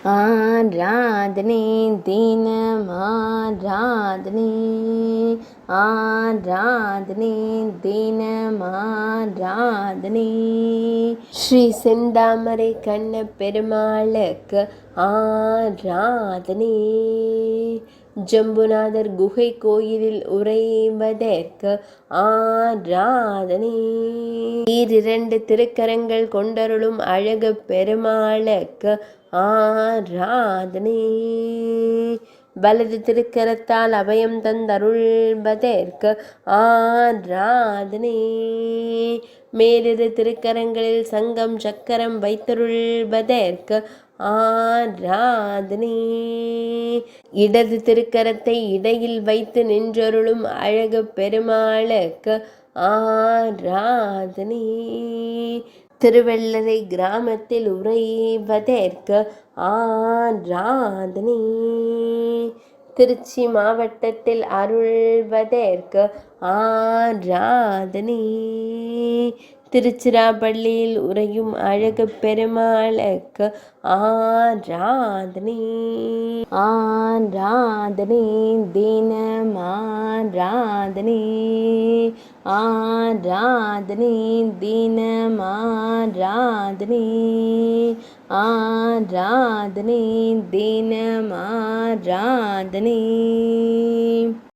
ஆராதனை தினம் ஆராதனை, ஆராதனை தினம் ஆராதனை. ஸ்ரீ செந்தாமரை கண்ண பெருமாளுக்கு ஆராதனை. ஜம்புநாதர் குகை கோயிலில் உறைவதற்கு ஆராதனை. ஈரிரண்டு திருக்கரங்கள் கொண்டருளும் அழகு பெருமாளுக்கு ஆராதனை. வலது திருக்கரத்தால் அபயம் தந்தருள்வதற்கு ஆராதனை. மேலிரு திருக்கரங்களில் சங்கம் சக்கரம் வைத்தருள்வதற்கு ஆராதனை. இடது திருக்கரத்தை இடையில் வைத்து நின்றருளும் அழகு பெருமாளுக்கு ஆராதனை. திருவெள்ளரை கிராமத்தில் உறைவதற்கு ஆராதனை. திருச்சி மாவட்டத்தில் அருள்வதற்கு ஆராதனை. திருச்சிராப்பள்ளியில் உறையும் அழகு பெருமாளுக்கு ஆராதனை. ஆராதனை தினம் ஆராதனை, ஆராதனை தினம் ஆராதனை, ஆராதனை தினம் ஆராதனை.